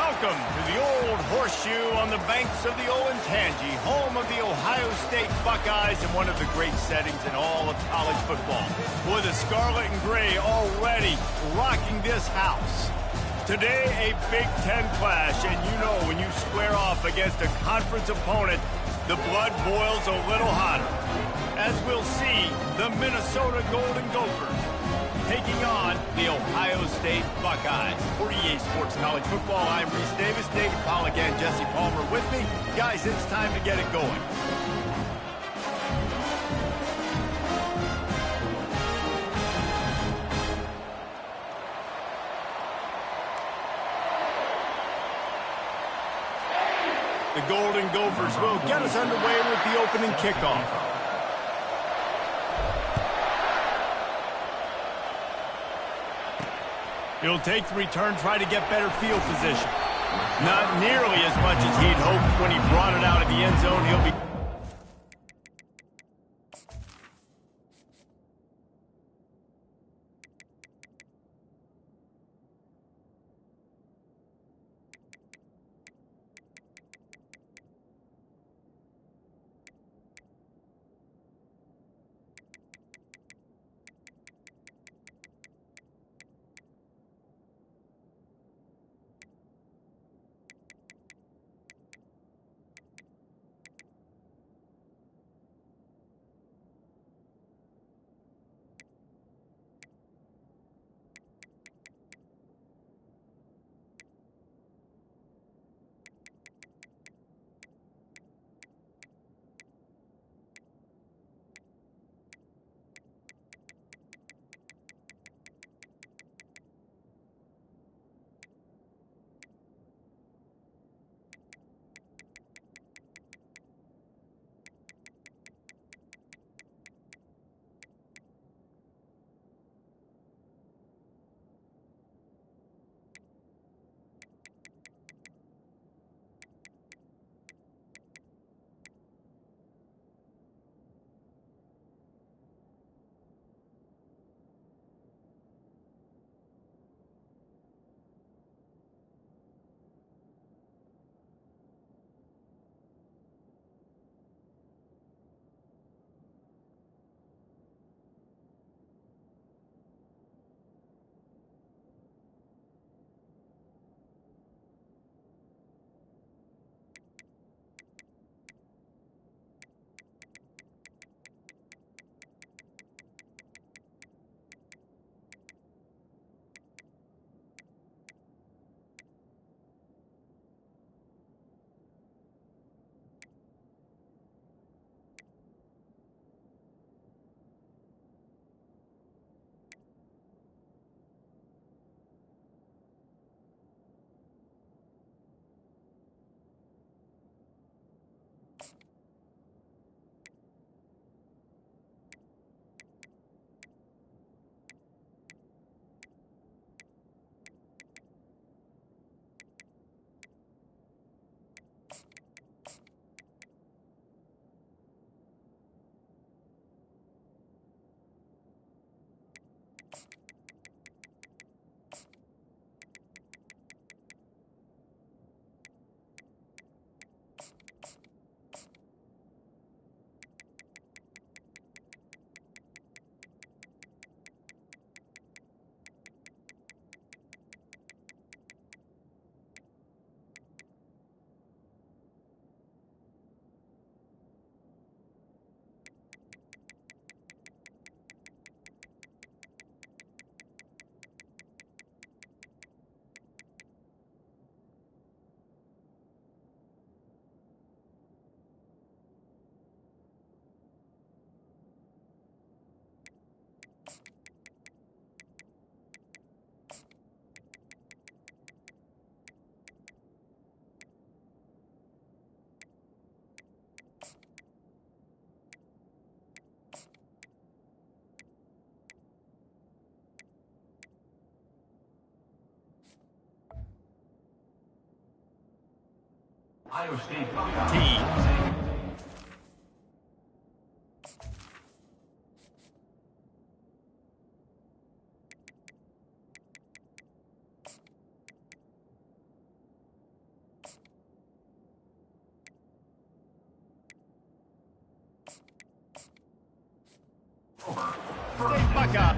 Welcome to the Old Horseshoe on the banks of the Olentangy, home of the Ohio State Buckeyes and one of the great settings in all of college football. Boy, the Scarlet and Gray already rocking this house. Today, a Big Ten clash, and you know when you square off against a conference opponent, the blood boils a little hotter. As we'll see, the Minnesota Golden Gophers taking on the Ohio State Buckeyes. For EA Sports College Football, I'm Reese Davis, David Pollack, and Jesse Palmer with me. Guys, it's time to get it going. The Golden Gophers will get us underway with the opening kickoff. He'll take the return, try to get better field position. Not nearly as much as he'd hoped when he brought it out of the end zone. He'll be... Ohio State Buckeyes. State Buckeye.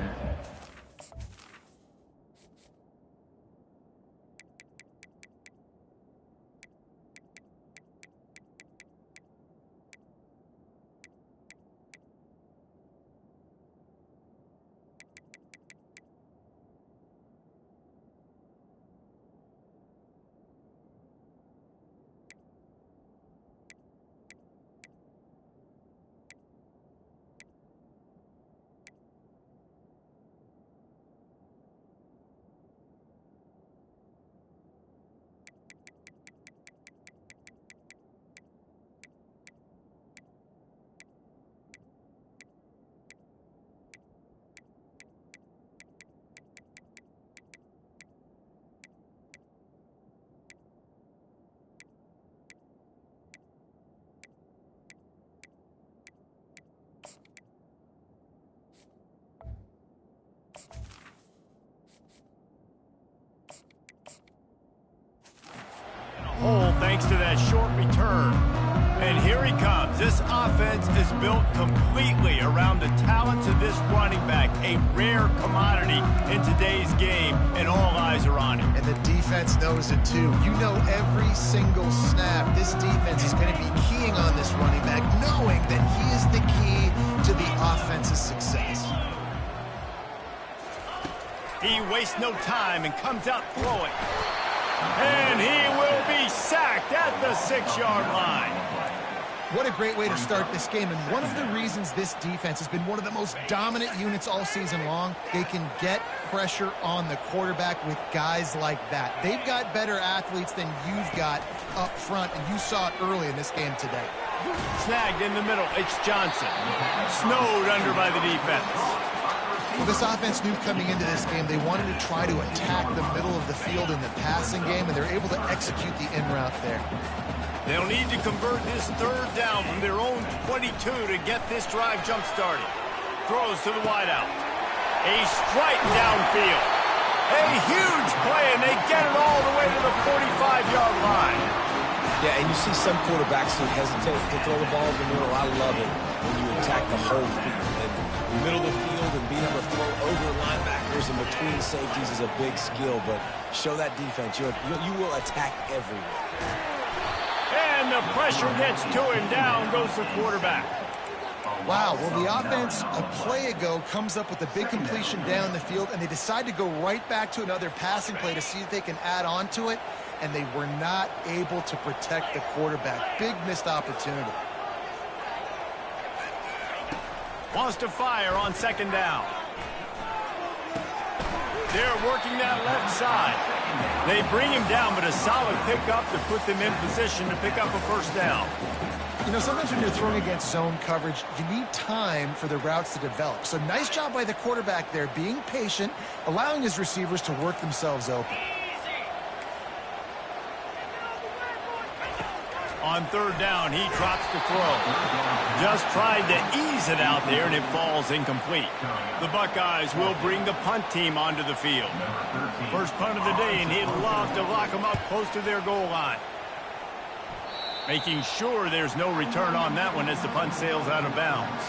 Hole thanks to that short return. And here he comes. This offense is built completely around the talents of this running back, a rare commodity in today's game, and all eyes are on him. And the defense knows it too. You know every single snap, this defense is going to be keying on this running back, knowing that he is the key to the offense's success. He wastes no time and comes out throwing. And he will be sacked at the 6-yard line. What a great way to start this game, and one of the reasons this defense has been one of the most dominant units all season long, they can get pressure on the quarterback with guys like that. They've got better athletes than you've got up front, and you saw it early in this game today. Snagged in the middle, it's Johnson. Snowed under by the defense. Well, this offense knew coming into this game they wanted to try to attack the middle of the field in the passing game, and they're able to execute the in route there. They'll need to convert this third down from their own 22 to get this drive jump-started. Throws to the wideout. A strike downfield. A huge play, and they get it all the way to the 45-yard line. Yeah, and you see some quarterbacks who hesitate to throw the ball in the middle. I love it when you attack the whole field. And the middle of the field and being able to throw over linebackers and between safeties is a big skill, but show that defense. You will attack everywhere. And the pressure gets to him. Down goes the quarterback. Wow, well, the offense a play ago comes up with a big completion down the field, and they decide to go right back to another passing play to see if they can add on to it, and they were not able to protect the quarterback. Big missed opportunity. Wants to fire on second down. They're working that left side. They bring him down, but a solid pickup to put them in position to pick up a first down. You know, sometimes when you're throwing against zone coverage, you need time for the routes to develop. So nice job by the quarterback there, being patient, allowing his receivers to work themselves open. On third down, he drops the throw. Just tried to ease it out there, and it falls incomplete. The Buckeyes will bring the punt team onto the field. First punt of the day, and he'd love to lock them up close to their goal line. Making sure there's no return on that one as the punt sails out of bounds.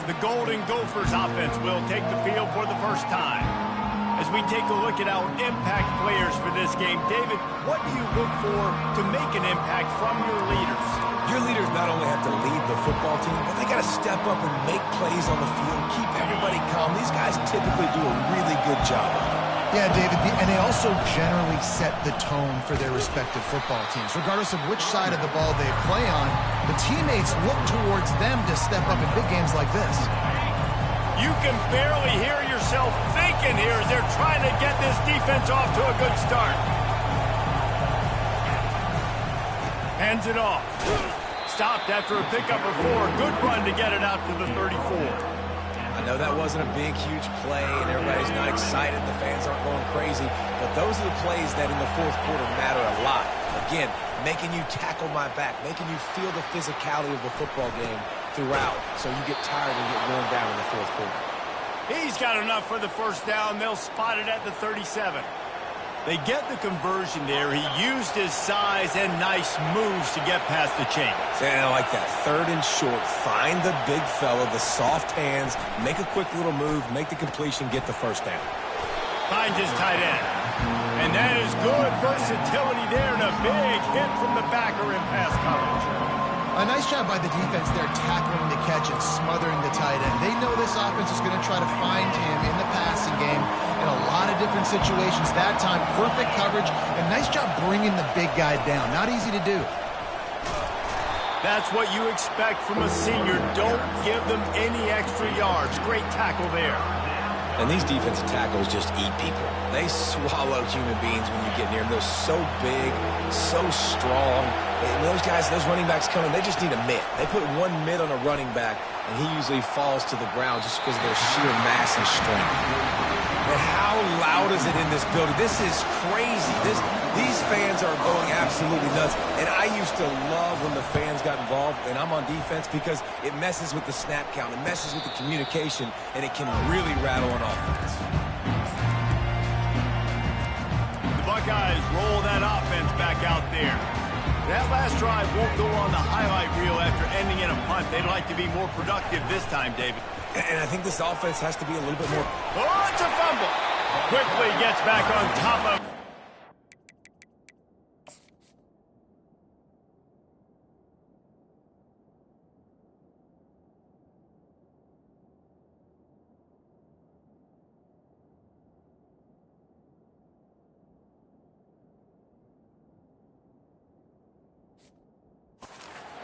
The Golden Gophers offense will take the field for the first time. As we take a look at our impact players for this game, David, what do you look for to make an impact from your leaders? Your leaders not only have to lead the football team, but they got to step up and make plays on the field, keep everybody calm. These guys typically do a really good job of it. Yeah, David, and they also generally set the tone for their respective football teams. Regardless of which side of the ball they play on, the teammates look towards them to step up in big games like this. You can barely hear yourself thinking here as they're trying to get this defense off to a good start. Hands it off. Stopped after a pickup of 4. Good run to get it out to the 34. I know that wasn't a big, huge play, and everybody's not excited. The fans aren't going crazy. But those are the plays that in the fourth quarter matter a lot. Again, making you tackle my back, making you feel the physicality of the football game throughout, so you get tired and get worn down in the fourth quarter. He's got enough for the first down. They'll spot it at the 37. They get the conversion there. He used his size and nice moves to get past the chains. And I like that. 3rd and short. Find the big fella, the soft hands, make a quick little move, make the completion, get the first down. Finds his tight end. And that is good versatility there and a big hit from the backer in pass coverage. A nice job by the defense there tackling the catch and smothering the tight end. They know this offense is going to try to find him in the passing game in a lot of different situations. That time, perfect coverage, and nice job bringing the big guy down. Not easy to do. That's what you expect from a senior. Don't give them any extra yards. Great tackle there. And these defensive tackles just eat people. They swallow human beings when you get near them. They're so big, so strong. And those guys, those running backs coming, they just need a mitt. They put one mitt on a running back, and he usually falls to the ground just because of their sheer mass and strength. And how loud is it in this building? This is crazy. These fans are going absolutely nuts. And I used to love when the fans got involved, and I'm on defense, because it messes with the snap count, it messes with the communication, and it can really rattle an offense. The Buckeyes roll that offense back out there. That last drive won't go on the highlight reel after ending in a punt. They'd like to be more productive this time, David. And I think this offense has to be a little bit more... Oh, it's a fumble. Quickly gets back on top of...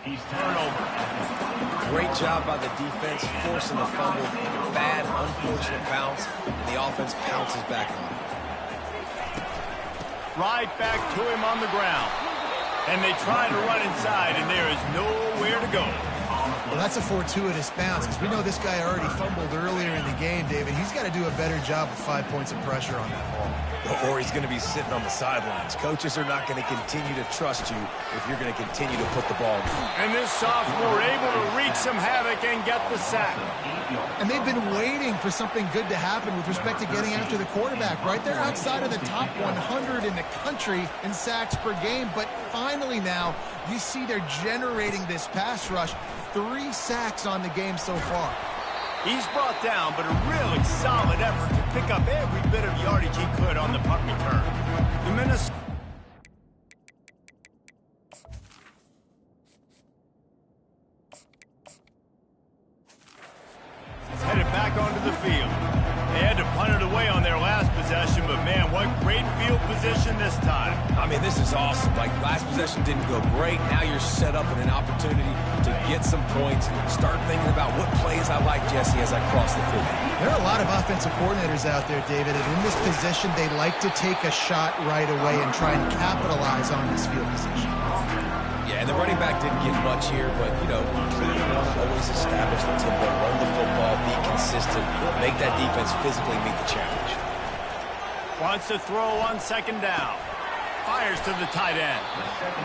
He's turnover. Great job by the defense, forcing the fumble. Bad, unfortunate bounce, and the offense pounces back on it. Right back to him on the ground. And they try to run inside, and there is nowhere to go. Well, that's a fortuitous bounce, because we know this guy already fumbled earlier in the game, David. He's got to do a better job with 5 points of pressure on that ball. Or he's going to be sitting on the sidelines. Coaches are not going to continue to trust you if you're going to continue to put the ball down. And this sophomore able to wreak some havoc and get the sack. And they've been waiting for something good to happen with respect to getting after the quarterback, right? They're outside of the top 100 in the country in sacks per game, but finally now you see they're generating this pass rush. 3 sacks on the game so far. He's brought down, but a really solid effort to pick up every bit of yardage he could on the punt return. The Minnesota... He's headed back onto the field. They had to punt it away on their last possession, but man, what great field position this time. I mean, this is awesome. Like, last possession didn't go great. Now you're set up in an opportunity to get some points. Start thinking about what plays I like, Jesse, as I cross the field. There are a lot of offensive coordinators out there, David, and in this position, they like to take a shot right away and try and capitalize on this field position. Yeah, and the running back didn't get much here, but, you know, we clearly want to always establish the tempo, run the football, be consistent, make that defense physically meet the challenge. Wants to throw on 2nd down. Fires to the tight end.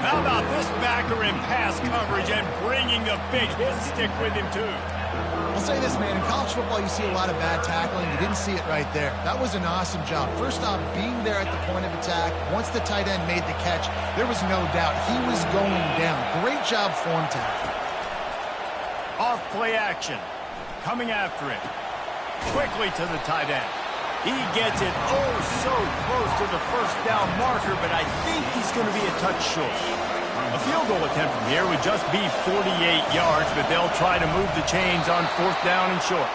How about this backer in pass coverage and bringing the big hit stick with him, too? I'll say this, man. In college football, you see a lot of bad tackling. You didn't see it right there. That was an awesome job. First off, being there at the point of attack. Once the tight end made the catch, there was no doubt he was going down. Great job form tackling. Off play action. Coming after it. Quickly to the tight end. He gets it oh so close to the first down marker, but I think he's going to be a touch short. A field goal attempt from here would just be 48 yards, but they'll try to move the chains on 4th down and short.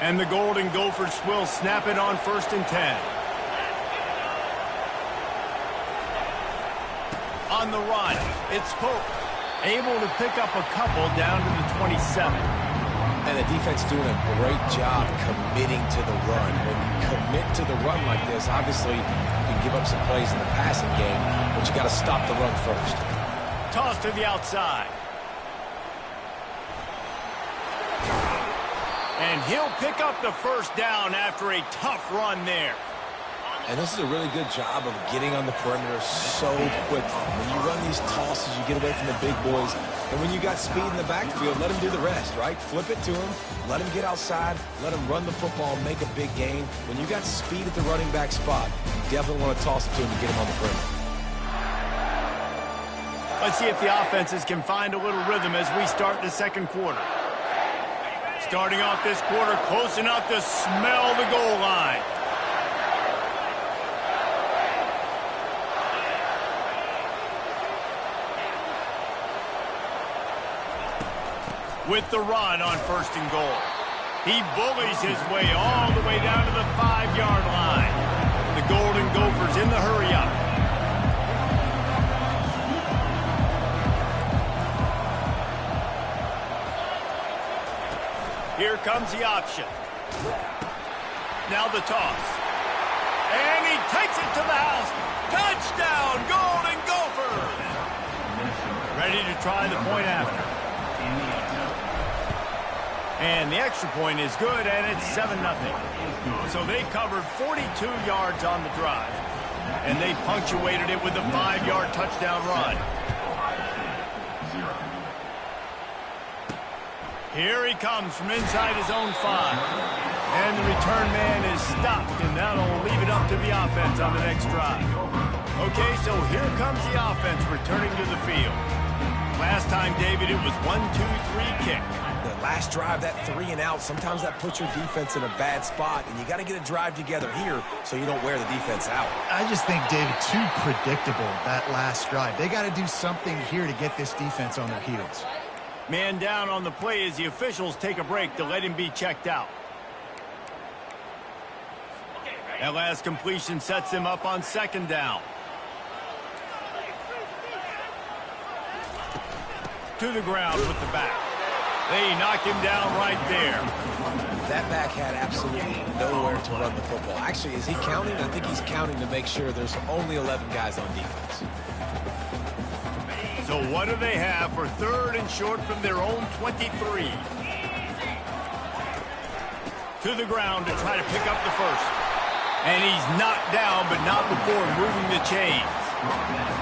And the Golden Gophers will snap it on 1st and 10. On the run, it's Pope. Able to pick up a couple down to the 27. And the defense doing a great job committing to the run. When you commit to the run like this, obviously you can give up some plays in the passing game, but you got to stop the run first. Toss to the outside. And he'll pick up the 1st down after a tough run there. And this is a really good job of getting on the perimeter so quickly. When you run these tosses, you get away from the big boys. And when you got speed in the backfield, let them do the rest, right? Flip it to them, let them get outside, let them run the football, make a big gain. When you got speed at the running back spot, you definitely want to toss it to them and get them on the perimeter. Let's see if the offenses can find a little rhythm as we start the second quarter. Starting off this quarter close enough to smell the goal line. With the run on 1st and goal. He bullies his way all the way down to the 5-yard line. The Golden Gophers in the hurry-up. Here comes the option. Now the toss. And he takes it to the house. Touchdown, Golden Gophers! Ready to try the point after. And the extra point is good, and it's 7-0. So they covered 42 yards on the drive. And they punctuated it with a 5-yard touchdown run. Here he comes from inside his own 5. And the return man is stopped, and that'll leave it up to the offense on the next drive. Okay, so here comes the offense returning to the field. Last time, David, it was 1-2-3 kick. The last drive, that 3-and-out, sometimes that puts your defense in a bad spot, and you got to get a drive together here so you don't wear the defense out. I just think, David, too predictable, that last drive. They got to do something here to get this defense on their heels. Man down on the play as the officials take a break to let him be checked out. That last completion sets him up on 2nd down. To the ground with the back. They knock him down right there. That back had absolutely nowhere to run the football. Actually, is he counting? I think he's counting to make sure there's only 11 guys on defense. So what do they have for 3rd and short from their own 23? To the ground to try to pick up the first. And he's knocked down, but not before moving the chains.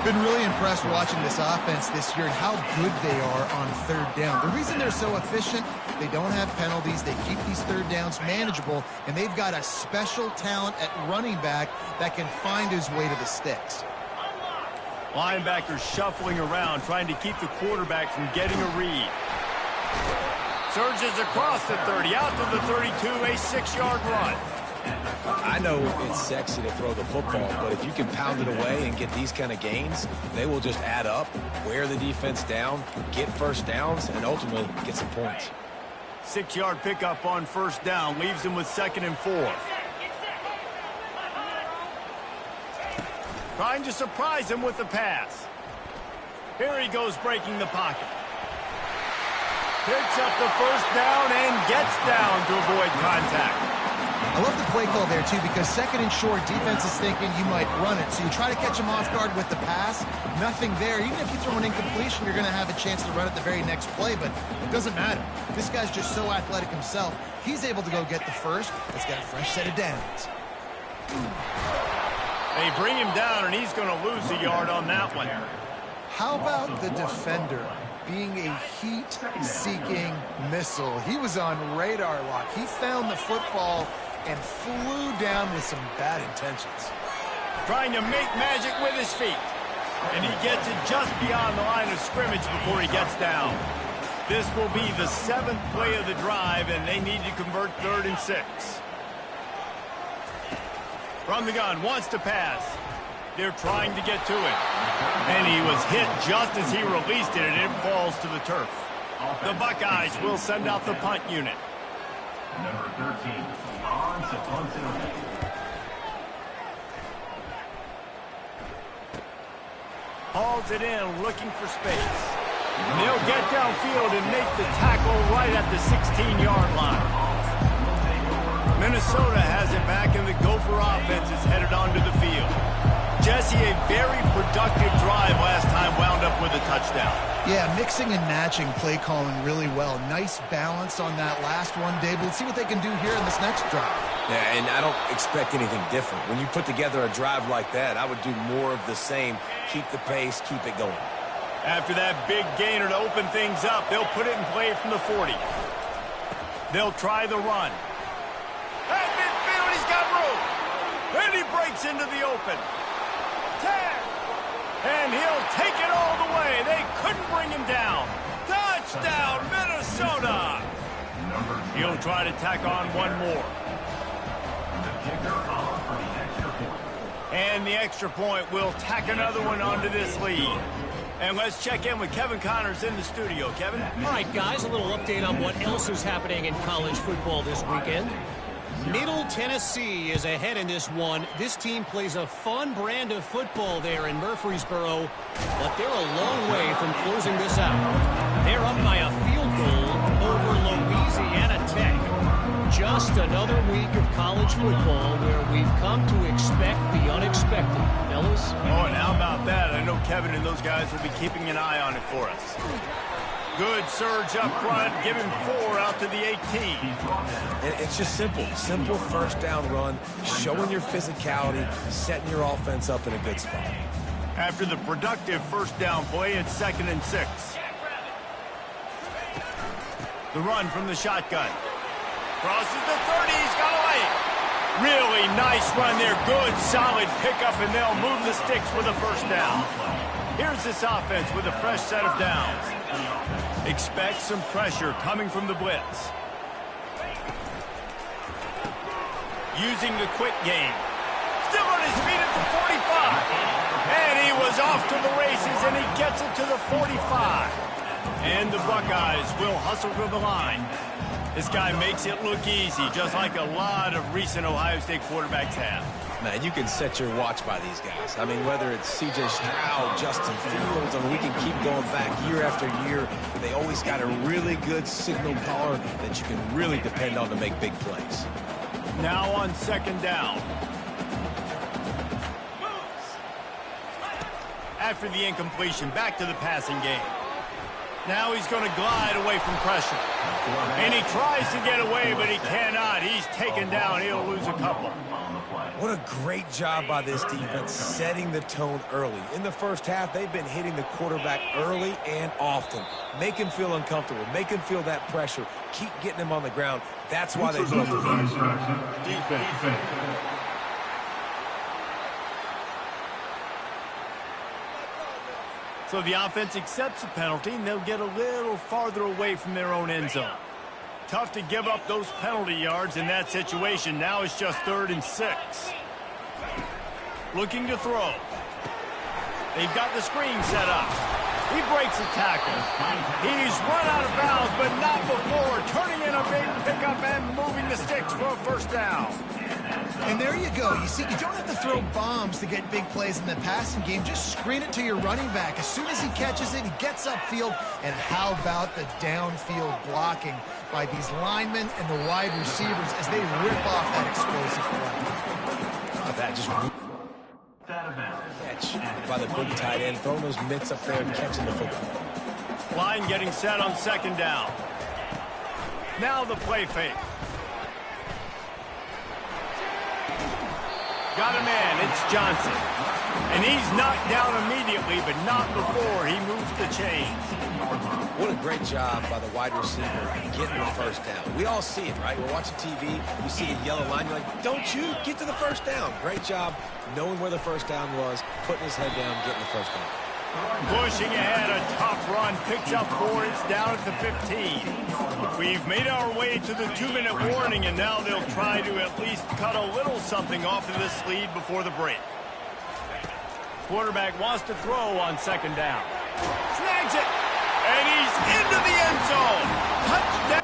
Been really impressed watching this offense this year and how good they are on 3rd down. The reason they're so efficient, they don't have penalties, they keep these 3rd downs manageable, and they've got a special talent at running back that can find his way to the sticks. Linebackers shuffling around, trying to keep the quarterback from getting a read. Surges across the 30, out to the 32, a 6-yard run. I know it's sexy to throw the football, but if you can pound it away and get these kind of gains, they will just add up, wear the defense down, get 1st downs, and ultimately get some points. 6-yard pickup on 1st down leaves him with 2nd and 4. Trying to surprise him with the pass. Here he goes breaking the pocket. Picks up the 1st down and gets down to avoid contact. I love the play call there, too, because 2nd and short, defense is thinking you might run it. So you try to catch him off guard with the pass. Nothing there. Even if you throw an incompletion, you're going to have a chance to run it the very next play, but it doesn't matter. This guy's just so athletic himself. He's able to go get the first. He's got a fresh set of downs. They bring him down, and he's going to lose a yard on that one. How about the defender being a heat-seeking missile? He was on radar lock. He found the football and flew down with some bad intentions. Trying to make magic with his feet. And he gets it just beyond the line of scrimmage before he gets down. This will be the 7th play of the drive, and they need to convert 3rd and 6. From the gun, wants to pass. They're trying to get to it. And he was hit just as he released it, and it falls to the turf. The Buckeyes will send out the punt unit. Number 13, on to punt it away. Hauls it in, looking for space. And they'll get downfield and make the tackle right at the 16-yard line. Minnesota has it back, and the Gopher offense is headed onto the field. Jesse, a very productive drive last time wound up with a touchdown. Yeah, mixing and matching play calling really well. Nice balance on that last one, Dave. Let's see what they can do here in this next drive. Yeah, and I don't expect anything different. When you put together a drive like that, I would do more of the same. Keep the pace, keep it going. After that big gainer to open things up, they'll put it in play from the 40. They'll try the run. At midfield, he's got room. And he breaks into the open. 10. And he'll take it all the way. They couldn't bring him down. Touchdown, Minnesota. He'll try to tack on one more. And the extra point will tack another one onto this lead. And let's check in with Kevin Connors in the studio. Kevin? All right, guys, a little update on what else is happening in college football this weekend. Middle Tennessee is ahead in this one. This team plays a fun brand of football there in Murfreesboro, but they're a long way from closing this out. They're up by a field goal over Louisiana Tech. Just another week of college football where we've come to expect the unexpected. Fellas? Oh, and how about that? I know Kevin and those guys will be keeping an eye on it for us. Good surge up front, giving 4 out to the 18. It's just simple. Simple first down run, showing your physicality, setting your offense up in a good spot. After the productive first down play, it's 2nd and 6. The run from the shotgun. Crosses the 30, he's got away. Really nice run there, good, solid pickup, and they'll move the sticks with a first down. Here's this offense with a fresh set of downs. Expect some pressure coming from the blitz. Using the quick game. Still on his feet at the 45. And he was off to the races, and he gets it to the 45. And the Buckeyes will hustle to the line. This guy makes it look easy, just like a lot of recent Ohio State quarterbacks have. Man, you can set your watch by these guys. I mean, whether it's C.J. Stroud, Justin Fields, I mean, we can keep going back year after year. They always got a really good signal caller that you can really depend on to make big plays. Now on 2nd down. After the incompletion, back to the passing game. Now he's going to glide away from pressure. And he tries to get away, but he cannot. He's taken down. He'll lose a couple. What a great job by this defense setting the tone early. In the first half, they've been hitting the quarterback early and often. Make him feel uncomfortable. Make him feel that pressure. Keep getting him on the ground. That's why they built the defense. So the offense accepts the penalty, and they'll get a little farther away from their own end zone. Tough to give up those penalty yards in that situation. Now it's just 3rd and 6. Looking to throw. They've got the screen set up. He breaks a tackle. He's run out of bounds, but not before. Turning in a big pickup and moving the sticks for a first down. And there you go. You see, you don't have to throw bombs to get big plays in the passing game. Just screen it to your running back. As soon as he catches it, he gets upfield. And how about the downfield blocking by these linemen and the wide receivers as they rip off that explosive play. That just catch by the big tight end, throwing those mitts up there and catching the football. Line getting set on 2nd down. Now the play fake. Got a man, it's Johnson. And he's knocked down immediately, but not before he moves the chains. What a great job by the wide receiver getting the first down. We all see it, right? We're watching TV, we see a yellow line, you're like, don't shoot, get to the first down. Great job knowing where the first down was, putting his head down, getting the first down. Pushing ahead, a tough run, picks up 4, it's down at the 15. We've made our way to the 2-minute warning, and now they'll try to at least cut a little something off of this lead before the break. Quarterback wants to throw on 2nd down. Snags it, and he's into the end zone. Touchdown.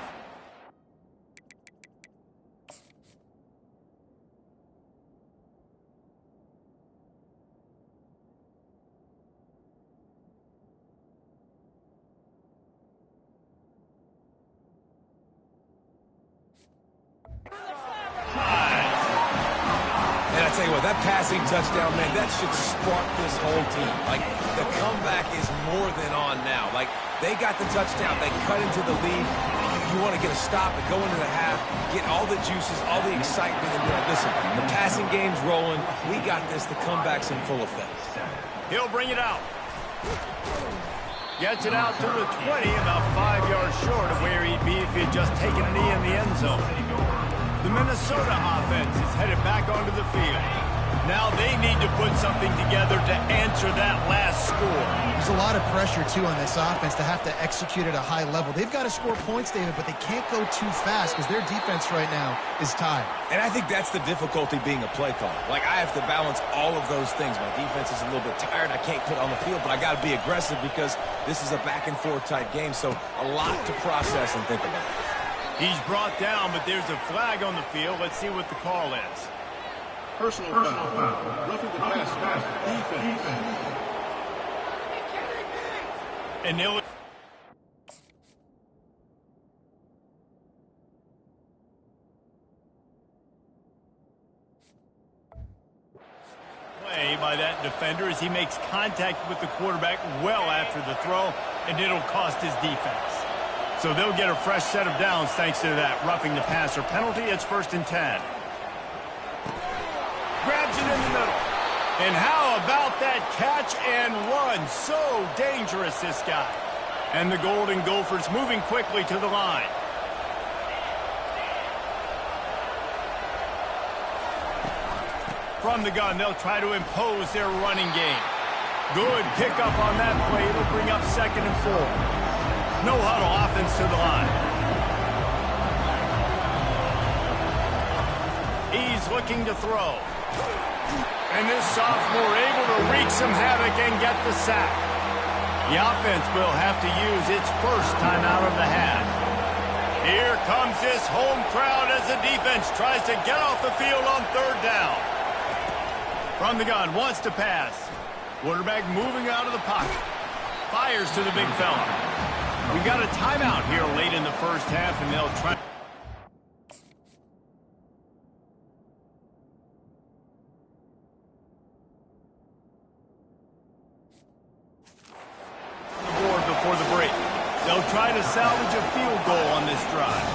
Tell you what, that passing touchdown, man, that should spark this whole team. Like, the comeback is more than on now. Like, they got the touchdown. They cut into the lead. You you want to get a stop and go into the half, get all the juices, all the excitement, and be like, listen, the passing game's rolling. We got this. The comeback's in full effect. He'll bring it out. Gets it out to the 20, about 5 yards short of where he'd be if he had just taken a knee in the end zone. The Minnesota offense is headed back onto the field. Now they need to put something together to answer that last score. There's a lot of pressure, too, on this offense to have to execute at a high level. They've got to score points, David, but they can't go too fast because their defense right now is tired. And I think that's the difficulty being a play caller. Like, I have to balance all of those things. My defense is a little bit tired. I can't put on the field, but I got to be aggressive because this is a back-and-forth type game, so a lot to process and think about. He's brought down, but there's a flag on the field. Let's see what the call is. Personal foul. Roughing the passer. Defense. And they'll... play by that defender as he makes contact with the quarterback well after the throw, and it'll cost his defense. So they'll get a fresh set of downs thanks to that roughing the passer penalty. It's 1st and 10. Grabs it in the middle. And how about that catch and run? So dangerous, this guy. And the Golden Gophers moving quickly to the line. From the gun, they'll try to impose their running game. Good pickup on that play. It'll bring up 2nd and 4. No huddle offense to the line. He's looking to throw. And this sophomore able to wreak some havoc and get the sack. The offense will have to use its first timeout of the half. Here comes this home crowd as the defense tries to get off the field on 3rd down. From the gun, wants to pass. Quarterback moving out of the pocket. Fires to the big fella. We got a timeout here late in the first half, and they'll try. Before the break. They'll try to salvage a field goal on this drive.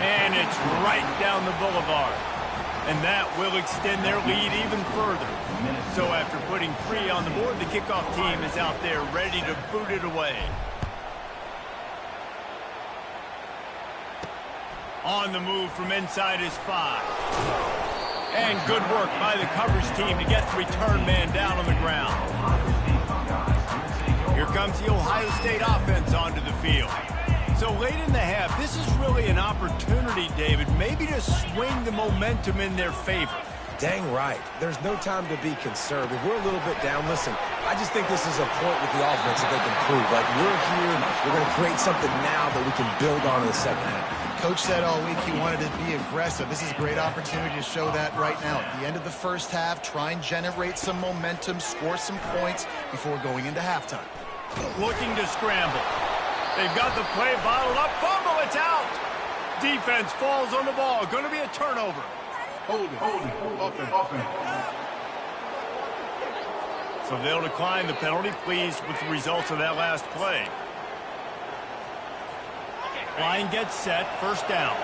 And it's right down the boulevard. And that will extend their lead even further. So after putting 3 on the board, the kickoff team is out there ready to boot it away. On the move from inside his 5. And good work by the coverage team to get the return man down on the ground. Here comes the Ohio State offense onto the field. So late in the half, this is really an opportunity, David, maybe to swing the momentum in their favor. Dang right. There's no time to be concerned. If we're a little bit down, listen, I just think this is a point with the offense that they can prove. Like, we're here, we're going to create something now that we can build on in the second half. Coach said all week he wanted to be aggressive. This is a great opportunity to show that right now. At the end of the first half, try and generate some momentum, score some points before going into halftime. Looking to scramble. They've got the play bottled up. Fumble, it's out. Defense falls on the ball. Going to be a turnover. Hold it. Offense. So they'll decline the penalty, pleased with the results of that last play. Line gets set, 1st down.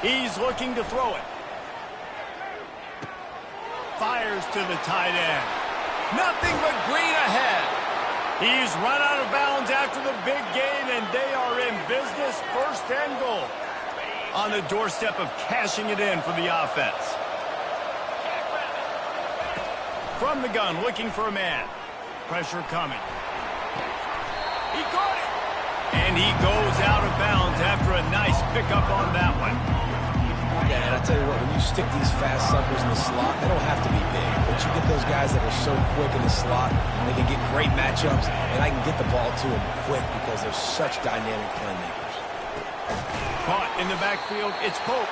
He's looking to throw it. Fires to the tight end. Nothing but green ahead. He's run out of bounds after the big gain, and they are in business, 1st and goal. On the doorstep of cashing it in for the offense. From the gun, looking for a man. Pressure coming. He caught it. And he goes out of bounds after a nice pickup on that one. Yeah, and I tell you what, when you stick these fast suckers in the slot, they don't have to be big. But you get those guys that are so quick in the slot, they can get great matchups, and I can get the ball to them quick because they're such dynamic playmakers. Caught in the backfield, it's Pope.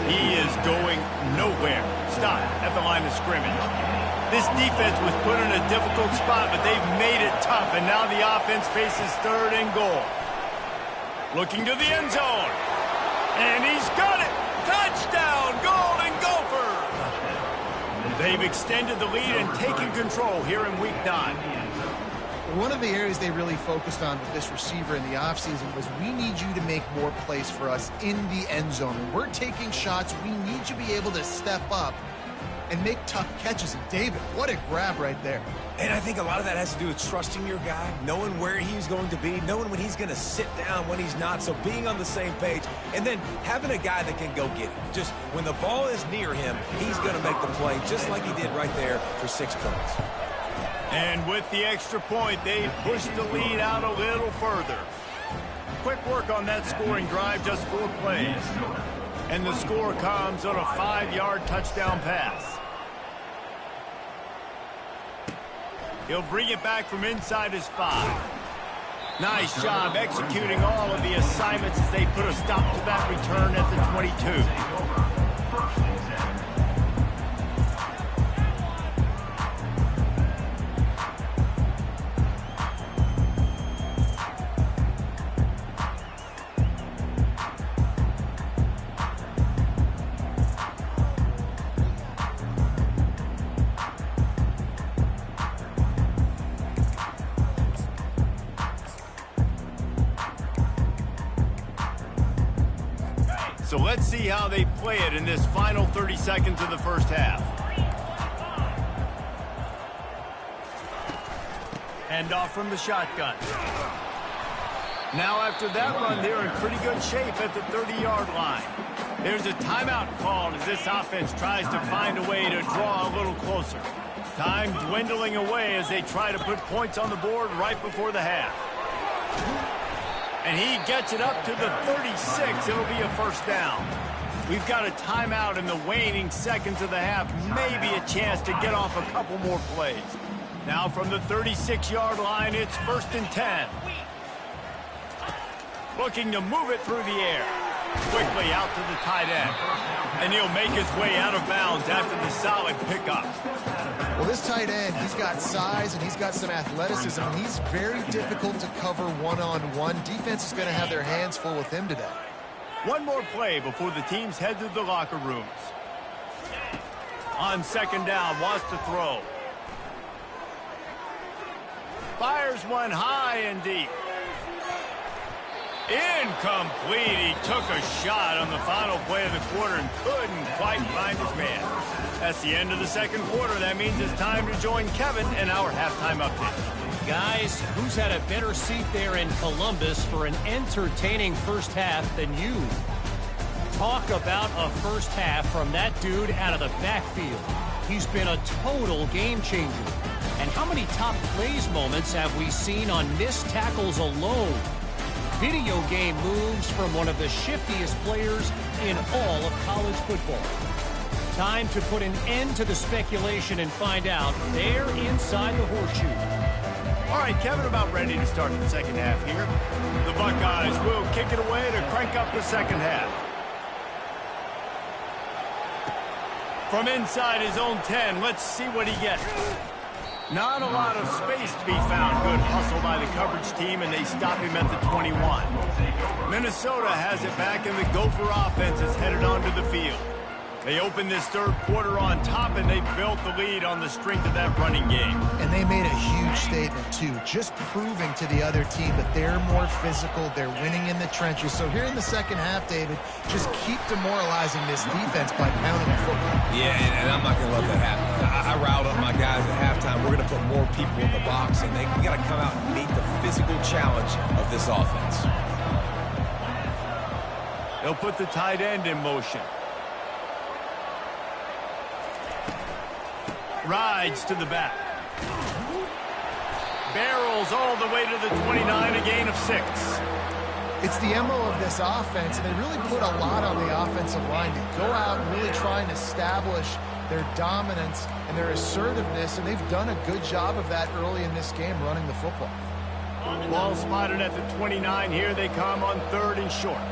He is going nowhere. Stop at the line of scrimmage. This defense was put in a difficult spot, but they've made it tough, and now the offense faces 3rd and goal. Looking to the end zone. And he's got it. Touchdown, Golden Gophers. They've extended the lead and taken control here in Week 9. One of the areas they really focused on with this receiver in the offseason was we need you to make more plays for us in the end zone. When we're taking shots, we need you to be able to step up and make tough catches. And David, what a grab right there. And I think a lot of that has to do with trusting your guy, knowing where he's going to be, knowing when he's going to sit down, when he's not, so being on the same page, and then having a guy that can go get it. Just when the ball is near him, he's going to make the play just like he did right there for 6 points. And with the extra point, they pushed the lead out a little further. Quick work on that scoring drive, just 4 plays. And the score comes on a 5-yard touchdown pass. He'll bring it back from inside his 5. Nice job executing all of the assignments as they put a stop to that return at the 22. So let's see how they play it in this final 30 seconds of the first half. Hand off from the shotgun. Now after that run, they're in pretty good shape at the 30-yard line. There's a timeout called as this offense tries to find a way to draw a little closer. Time dwindling away as they try to put points on the board right before the half. And he gets it up to the 36. It'll be a first down. We've got a timeout in the waning seconds of the half. Maybe a chance to get off a couple more plays. Now from the 36-yard line, it's 1st and 10. Looking to move it through the air. Quickly out to the tight end. And he'll make his way out of bounds after the solid pickup. Well, this tight end, he's got size and he's got some athleticism, and he's very difficult to cover one-on-one. Defense is going to have their hands full with him today. One more play before the teams head to the locker rooms. On 2nd down, wants to throw. Fires one high and deep. Incomplete. He took a shot on the final play of the quarter and couldn't quite find his man. That's the end of the 2nd quarter. That means it's time to join Kevin in our halftime update. Guys, who's had a better seat there in Columbus for an entertaining first half than you? Talk about a first half from that dude out of the backfield. He's been a total game changer. And how many top plays moments have we seen on missed tackles alone? Video game moves from one of the shiftiest players in all of college football. Time to put an end to the speculation and find out there inside the horseshoe. All right, Kevin, about ready to start the second half here. The Buckeyes will kick it away to crank up the second half. From inside his own 10, let's see what he gets. Not a lot of space to be found. Good hustle by the coverage team, and they stop him at the 21. Minnesota has it back, and the Gopher offense is headed onto the field. They opened this 3rd quarter on top, and they built the lead on the strength of that running game. And they made a huge statement, too, just proving to the other team that they're more physical, they're winning in the trenches. So here in the second half, David, just keep demoralizing this defense by pounding the football. Yeah, and I'm not going to let that happen. I riled up my guys at halftime. We're going to put more people in the box, and we got to come out and meet the physical challenge of this offense. They'll put the tight end in motion. Rides to the back. Barrels all the way to the 29, a gain of 6. It's the MO of this offense, and they really put a lot on the offensive line to go out and really try and establish their dominance and their assertiveness, and they've done a good job of that early in this game running the football. Ball spotted at the 29. Here they come on 3rd and short.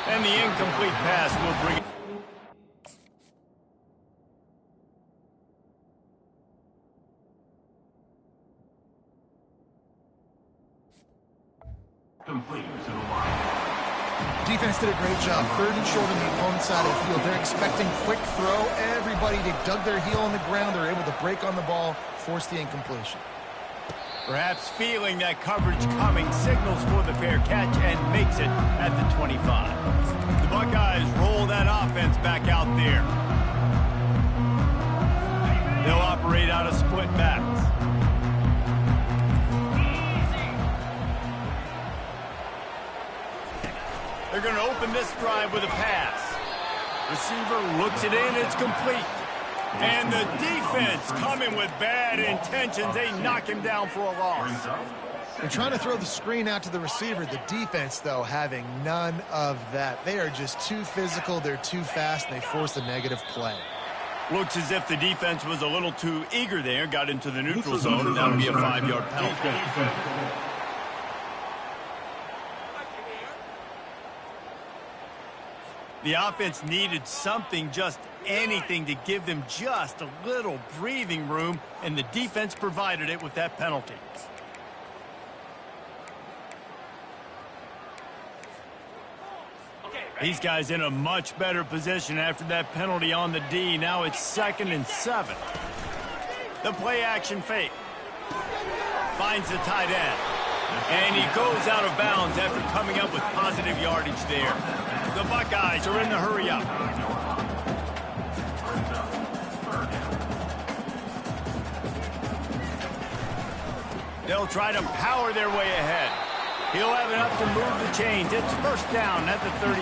And the incomplete pass will bring it. Defense did a great job. 3rd and short on the opponent's side of the field. They're expecting quick throw. Everybody, they dug their heel on the ground. They're able to break on the ball, force the incompletion. Perhaps feeling that coverage coming, signals for the fair catch and makes it at the 25. The Buckeyes roll that offense back out there. They'll operate out of split backs. They're going to open this drive with a pass. Receiver looks it in, it's complete. And the defense coming with bad intentions. They knock him down for a loss. They're trying to throw the screen out to the receiver. The defense, though, having none of that. They are just too physical, they're too fast, and they force a negative play. Looks as if the defense was a little too eager there, got into the neutral zone, and that'll be a 5-yard penalty. The offense needed something, just anything, to give them just a little breathing room, and the defense provided it with that penalty. These guys in a much better position after that penalty on the D. Now it's 2nd and 7. The play action fake. Finds the tight end. And he goes out of bounds after coming up with positive yardage there. The Buckeyes are in the hurry up. They'll try to power their way ahead. He'll have enough to move the chains. It's 1st down at the 38.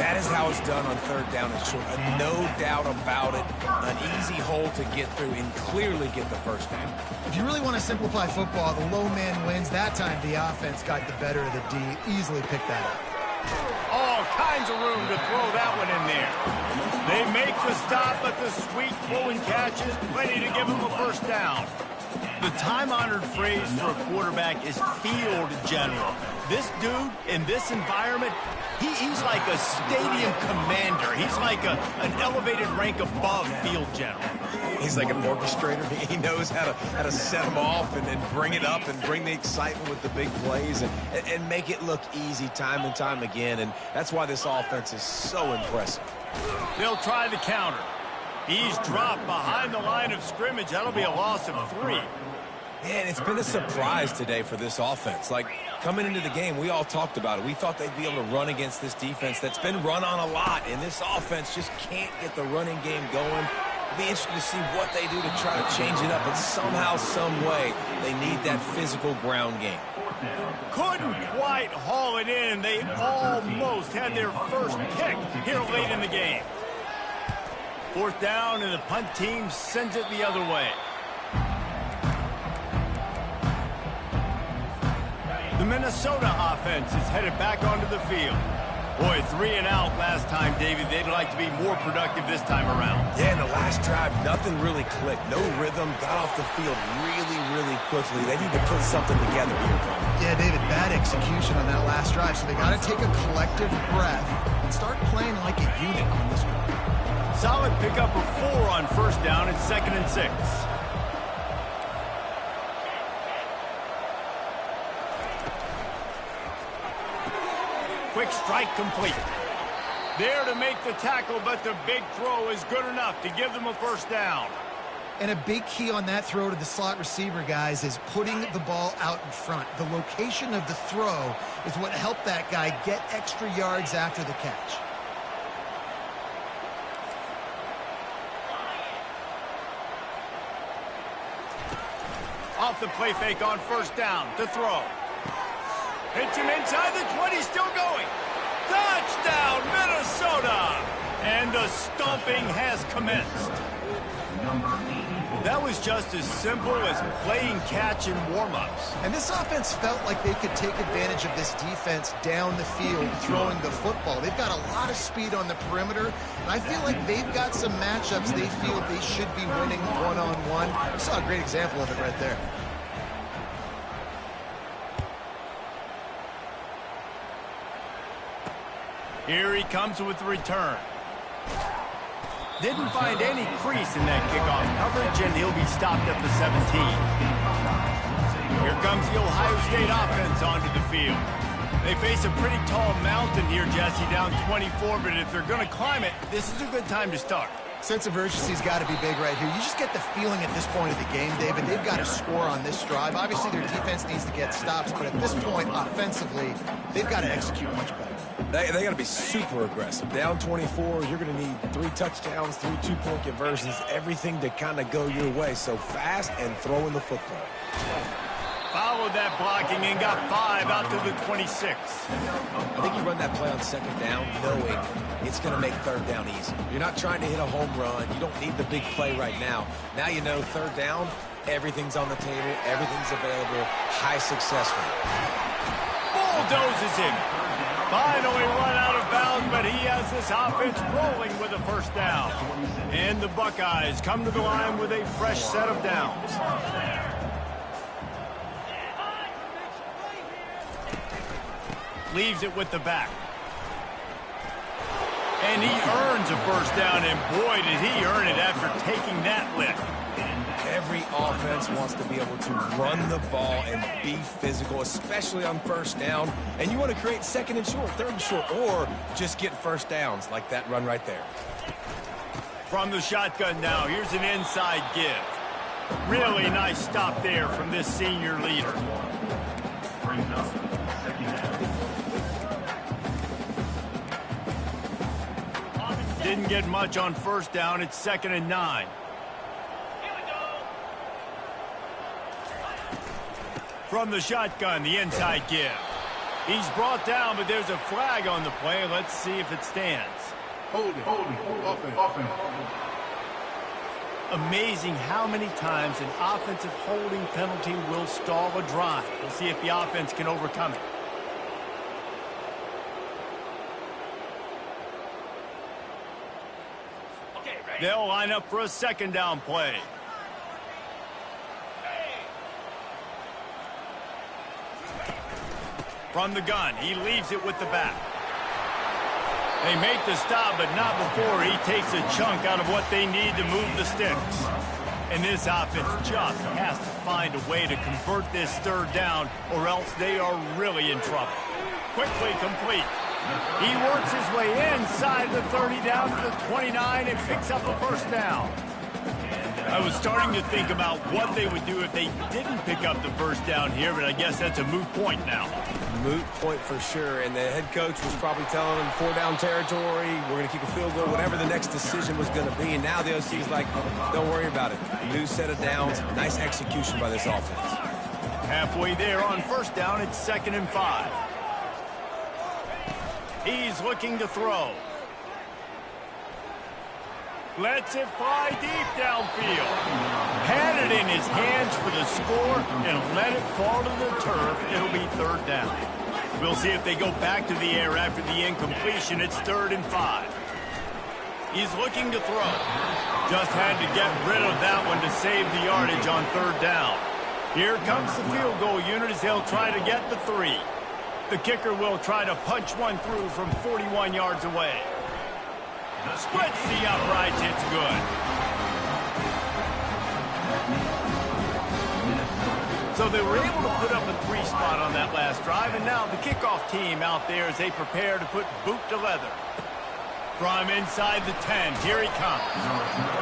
That is how it's done on 3rd down and short. No doubt about it. An easy hole to get through and clearly get the 1st down. If you really want to simplify football, the low man wins. That time the offense got the better of the D. Easily picked that up. All kinds of room to throw that one in there. They make the stop, but the sweet throwing catch is plenty to give them a 1st down. The time-honored phrase for a quarterback is field general. This dude, in this environment, he's like a stadium commander. He's like an elevated rank above field general. He's like an orchestrator. He knows how to set them off and bring it up and bring the excitement with the big plays and make it look easy time and time again. And that's why this offense is so impressive. They'll try the counter. He's dropped behind the line of scrimmage. That'll be a loss of 3. Man, it's been a surprise today for this offense. Like, coming into the game, we all talked about it. We thought they'd be able to run against this defense that's been run on a lot, and this offense just can't get the running game going. It'll be interesting to see what they do to try to change it up, but somehow, some way, they need that physical ground game. Couldn't quite haul it in. They almost had their first pick here late in the game. 4th down, and the punt team sends it the other way. The Minnesota offense is headed back onto the field. Boy, 3 and out last time, David. They'd like to be more productive this time around. Yeah, in the last drive, nothing really clicked. No rhythm, got off the field really, really quickly. They need to put something together here, Tom. Yeah, David, bad execution on that last drive, so they got to take a collective breath and start playing like a unit on this one. Solid pickup of 4 on 1st down. It's 2nd and 6. Quick strike complete. There to make the tackle, but the big throw is good enough to give them a 1st down. And a big key on that throw to the slot receiver, guys, is putting the ball out in front. The location of the throw is what helped that guy get extra yards after the catch. Off the play fake on 1st down to throw. Hits him inside the 20, still going. Touchdown, Minnesota! And the stomping has commenced. That was just as simple as playing catch in warm-ups. And this offense felt like they could take advantage of this defense down the field, throwing the football. They've got a lot of speed on the perimeter, and I feel like they've got some matchups they feel they should be winning one-on-one. We saw a great example of it right there. Here he comes with the return. Didn't find any crease in that kickoff coverage, and he'll be stopped at the 17. Here comes the Ohio State offense onto the field. They face a pretty tall mountain here, Jesse, down 24, but if they're going to climb it, this is a good time to start. Sense of urgency's got to be big right here. You just get the feeling at this point of the game, David, they've got to score on this drive. Obviously, their defense needs to get stops, but at this point, offensively, they've got to execute much better. They got to be super aggressive. Down 24, you're going to need 3 touchdowns, 3 2-point conversions, everything to kind of go your way. So fast and throwing the football. Followed that blocking and got 5 out to the 26. I think you run that play on second down knowing it's going to make third down easy. You're not trying to hit a home run. You don't need the big play right now. Now you know third down, everything's on the table, everything's available, high success rate. Bulldozes him. Finally run out of bounds, but he has this offense rolling with a first down. And the Buckeyes come to the line with a fresh set of downs. Leaves it with the back. And he earns a first down, and boy, did he earn it after taking that lick. Every offense wants to be able to run the ball and be physical, especially on first down. And you want to create second and short, third and short, or just get first downs like that run right there. From the shotgun now, here's an inside give. Really nice stop there from this senior leader. Brings up second down. Didn't get much on first down. It's 2nd and 9. From the shotgun, the inside give. He's brought down, but there's a flag on the play. Let's see if it stands. Holding. Offense. Amazing how many times an offensive holding penalty will stall a drive. We'll see if the offense can overcome it. They'll line up for a second down play. From the gun, he leaves it with the back. They make the stop, but not before he takes a chunk out of what they need to move the sticks. And this offense just has to find a way to convert this third down, or else they are really in trouble. Quickly complete. He works his way inside the 30 down to the 29 and picks up a first down. I was starting to think about what they would do if they didn't pick up the first down here, but I guess that's a moot point now. Moot point for sure, and the head coach was probably telling them 4-down territory, we're going to kick a field goal, whatever the next decision was going to be, and now the OC is like, don't worry about it. New set of downs, nice execution by this offense. Halfway there on first down, it's 2nd and 5. He's looking to throw. Lets it fly deep downfield. Had it in his hands for the score and let it fall to the turf. It'll be third down. We'll see if they go back to the air after the incompletion. It's 3rd and 5. He's looking to throw. Just had to get rid of that one to save the yardage on third down. Here comes the field goal unit as they'll try to get the 3. The kicker will try to punch one through from 41 yards away. Splits the uprights, it's good. So they were able to put up a 3 spot on that last drive, and now the kickoff team out there as they prepare to put boot to leather. From inside the 10, here he comes.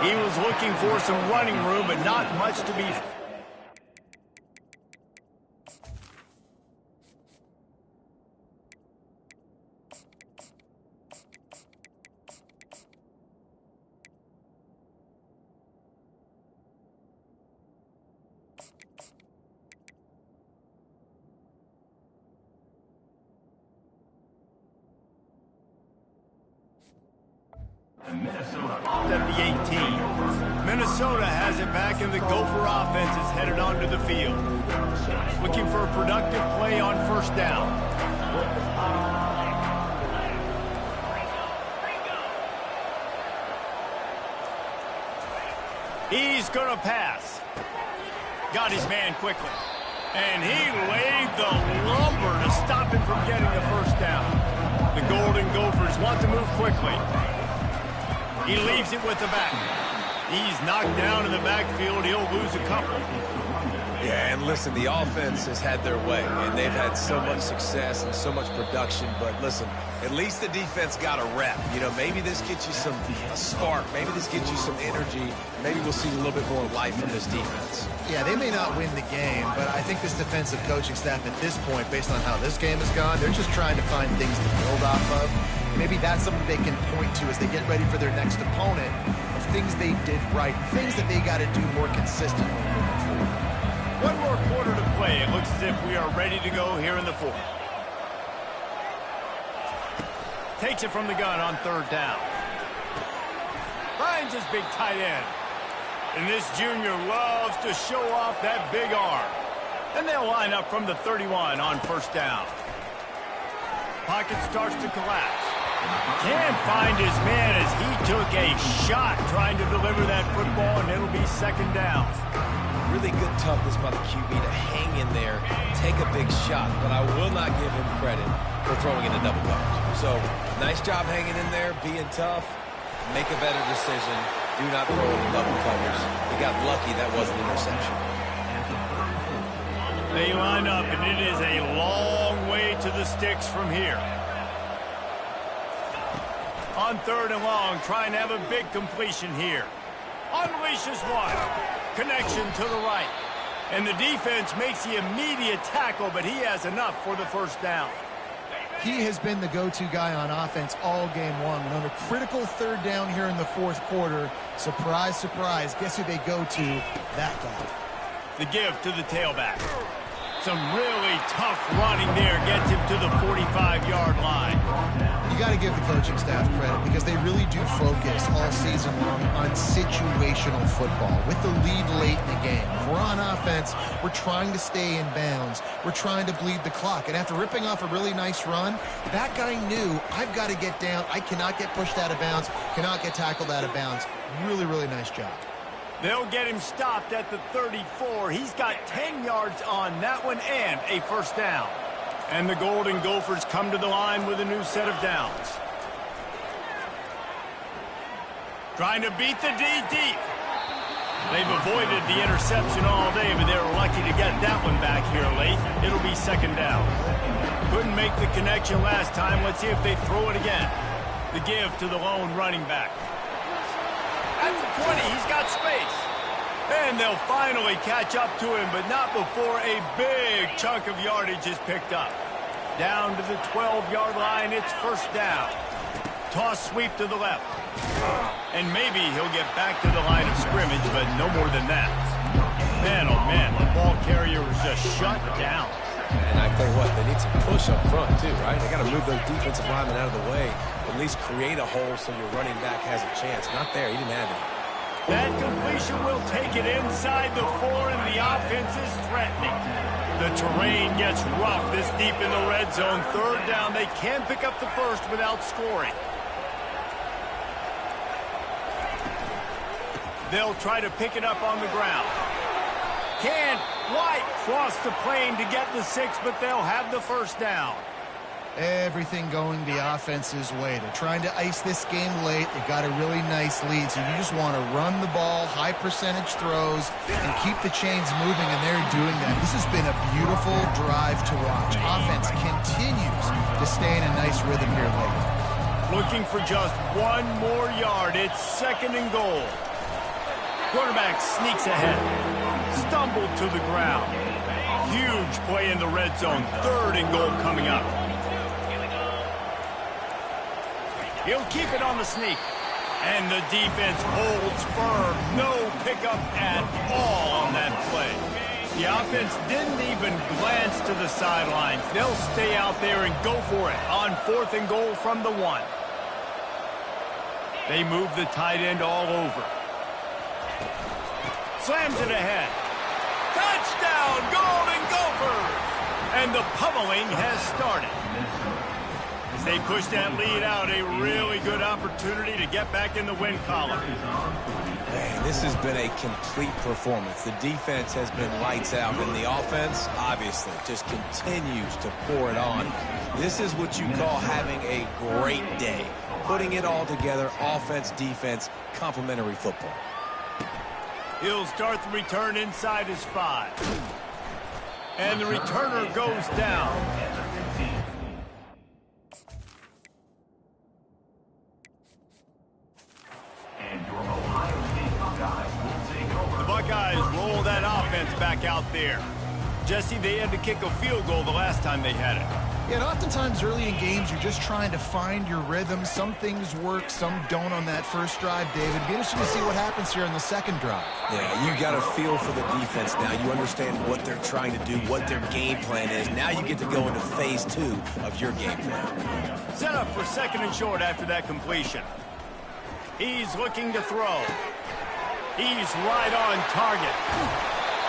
He was looking for some running room, but not much to be... at the 18. Minnesota has it back, and the Gopher offense is headed onto the field. Looking for a productive play on first down. He's going to pass. Got his man quickly. And he laid the lumber to stop him from getting the first down. The Golden Gophers want to move quickly. He leaves it with the back. He's knocked down in the backfield. He'll lose a couple. Yeah, and listen, the offense has had their way, and they've had so much success and so much production. But listen, at least the defense got a rep. You know, maybe this gets you a spark. Maybe this gets you some energy. Maybe we'll see a little bit more life from this defense. Yeah, they may not win the game, but I think this defensive coaching staff at this point, based on how this game has gone, they're just trying to find things to build off of. Maybe that's something they can point to as they get ready for their next opponent, of things they did right, things that they got to do more consistently moving forward. One more quarter to play. It looks as if we are ready to go here in the fourth. Takes it from the gun on third down. Finds his big tight end. And this junior loves to show off that big arm. And they'll line up from the 31 on first down. Pocket starts to collapse. Can't find his man as he took a shot trying to deliver that football, and it'll be second down. Really good toughness by the QB to hang in there, take a big shot, but I will not give him credit for throwing in a double coverage. So, nice job hanging in there, being tough, make a better decision, do not throw in the double coverage. He got lucky that was an interception. They line up, and it is a long way to the sticks from here. On third and long, trying to have a big completion here. Unleashes one. Connection to the right. And the defense makes the immediate tackle, but he has enough for the first down. He has been the go-to guy on offense all game long. And on a critical third down here in the fourth quarter, surprise, surprise, guess who they go to? That guy. The give to the tailback. Some really tough running there gets him to the 45-yard line. You got to give the coaching staff credit because they really do focus all season long on situational football with the lead late in the game. If we're on offense, we're trying to stay in bounds. We're trying to bleed the clock. And after ripping off a really nice run, that guy knew, I've got to get down. I cannot get pushed out of bounds, cannot get tackled out of bounds. Really, really nice job. They'll get him stopped at the 34. He's got 10 yards on that one and a first down. And the Golden Gophers come to the line with a new set of downs. Trying to beat the D deep. They've avoided the interception all day, but they were lucky to get that one back here late. It'll be second down. Couldn't make the connection last time. Let's see if they throw it again. The give to the lone running back. At the 20, he's got space. And they'll finally catch up to him, but not before a big chunk of yardage is picked up. Down to the 12-yard line, it's first down. Toss sweep to the left. And maybe he'll get back to the line of scrimmage, but no more than that. Man, oh man, the ball carrier was just shut down. And I tell you what, they need some push up front too, right? They got to move those defensive linemen out of the way. At least create a hole so your running back has a chance. Not there, he didn't have it. That completion will take it inside the 4, and the offense is threatening. The terrain gets rough this deep in the red zone. Third down, they can pick up the first without scoring. They'll try to pick it up on the ground. Can't quite cross the plane to get the 6, but they'll have the first down. Everything going the offense's way. They're trying to ice this game late. They got a really nice lead, so you just want to run the ball, high percentage throws, and keep the chains moving, and they're doing that. This has been a beautiful drive to watch. Offense continues to stay in a nice rhythm here late. Looking for just one more yard. It's second and goal. Quarterback sneaks ahead. Stumbled to the ground. Huge play in the red zone. Third and goal coming up. He'll keep it on the sneak. And the defense holds firm. No pickup at all on that play. The offense didn't even glance to the sidelines. They'll stay out there and go for it on fourth and goal from the 1. They move the tight end all over. Slams it ahead. Touchdown, Golden Gophers! And the pummeling has started. As they push that lead out, a really good opportunity to get back in the win column. Man, this has been a complete performance. The defense has been lights out, and the offense, obviously, just continues to pour it on. This is what you call having a great day. Putting it all together, offense, defense, complementary football. He'll start the return inside his 5. And the returner goes down. And your Ohio State Buckeyes will take over. The Buckeyes roll that offense back out there. Jesse, they had to kick a field goal the last time they had it. Yeah, and oftentimes early in games, you're just trying to find your rhythm. Some things work, some don't on that first drive, David. It'd be interesting to see what happens here on the second drive. Yeah, you got a feel for the defense now. You understand what they're trying to do, what their game plan is. Now you get to go into phase 2 of your game plan. Set up for 2nd and short after that completion. He's looking to throw. He's right on target.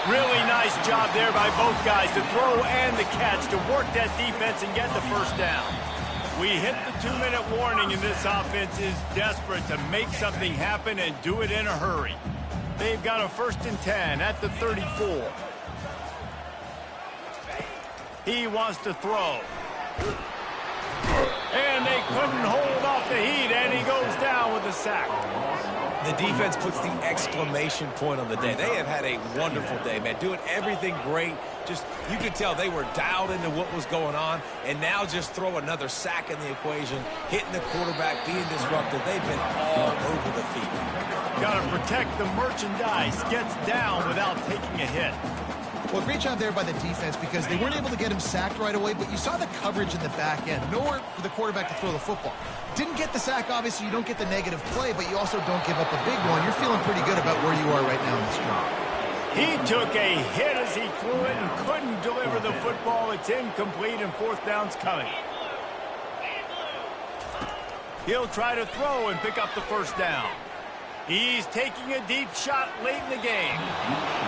Really nice job there by both guys to throw and the catch to work that defense and get the first down. We hit the 2-minute warning, and this offense is desperate to make something happen and do it in a hurry. They've got a 1st and 10 at the 34. He wants to throw. And they couldn't hold off the heat, and he goes down with a sack. The defense puts the exclamation point on the day. They have had a wonderful day, man. Doing everything great. Just, you could tell they were dialed into what was going on. And now just throw another sack in the equation. Hitting the quarterback, being disruptive. They've been all over the field. Got to protect the merchandise. Gets down without taking a hit. Well, great job there by the defense because they weren't able to get him sacked right away, but you saw the coverage in the back end. Nowhere for the quarterback to throw the football. Didn't get the sack, obviously. You don't get the negative play, but you also don't give up a big one. You're feeling pretty good about where you are right now in this drive. He took a hit as he threw it and couldn't deliver the football. It's incomplete, and 4th down's coming. He'll try to throw and pick up the 1st down. He's taking a deep shot late in the game.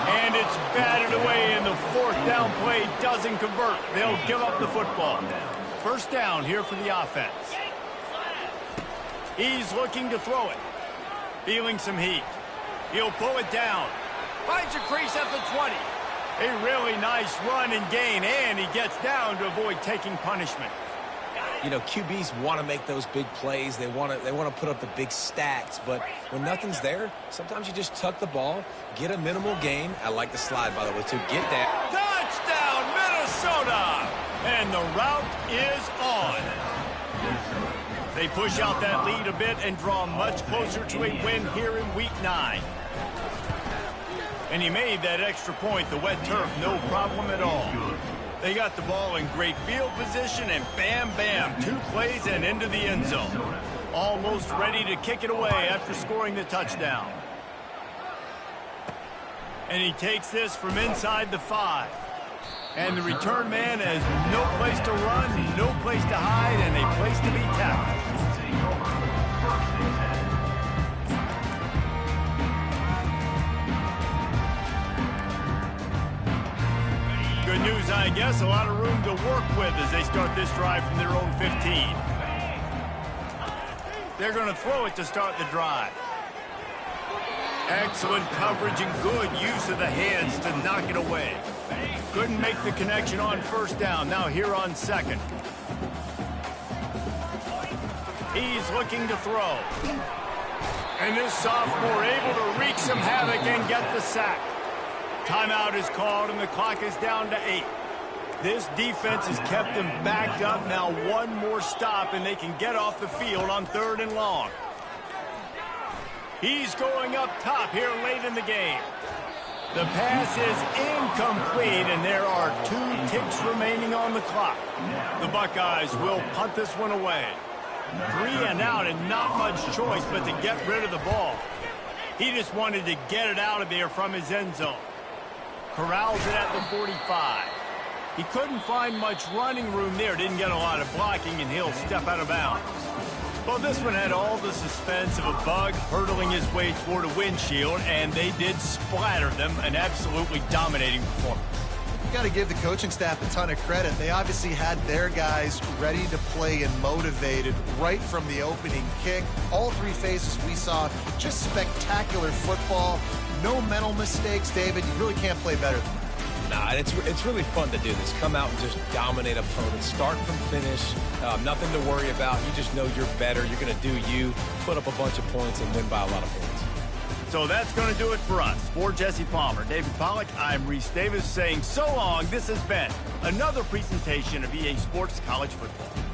And it's batted away, and the 4th down play doesn't convert. They'll give up the football. 1st down here for the offense. He's looking to throw it. Feeling some heat. He'll pull it down. Finds a crease at the 20. A really nice run and gain, and he gets down to avoid taking punishment. You know, QBs want to make those big plays. They want to put up the big stats. But when nothing's there, sometimes you just tuck the ball, get a minimal gain. I like the slide, by the way, too. Get that. Touchdown, Minnesota! And the route is on. They push out that lead a bit and draw much closer to a win here in Week 9. And he made that extra point, the wet turf, no problem at all. They got the ball in great field position, and bam, bam, 2 plays and into the end zone. Almost ready to kick it away after scoring the touchdown. And he takes this from inside the 5. And the return man has no place to run, no place to hide, and a place to be tackled. Good news, I guess. A lot of room to work with as they start this drive from their own 15. They're going to throw it to start the drive. Excellent coverage and good use of the hands to knock it away. Couldn't make the connection on 1st down. Now here on 2nd. He's looking to throw. And this sophomore able to wreak some havoc and get the sack. Timeout is called, and the clock is down to 8. This defense has kept them backed up. Now 1 more stop, and they can get off the field on 3rd and long. He's going up top here late in the game. The pass is incomplete, and there are 2 ticks remaining on the clock. The Buckeyes will punt this one away. 3 and out, and not much choice but to get rid of the ball. He just wanted to get it out of there from his end zone. Corrals it at the 45. He couldn't find much running room there. Didn't get a lot of blocking, and he'll step out of bounds. Well, this one had all the suspense of a bug hurtling his way toward a windshield, and they did splatter them. An absolutely dominating performance. You got to give the coaching staff a ton of credit. They obviously had their guys ready to play and motivated right from the opening kick. All 3 phases we saw, just spectacular football. No mental mistakes, David. You really can't play better than that. Nah, it's really fun to do this. Come out and just dominate opponents. Start from finish. Nothing to worry about. You just know you're better. You're going to do you, put up a bunch of points, and win by a lot of points. It's So that's going to do it for us. For Jesse Palmer, David Pollack, I'm Reese Davis saying so long. This has been another presentation of EA Sports College Football.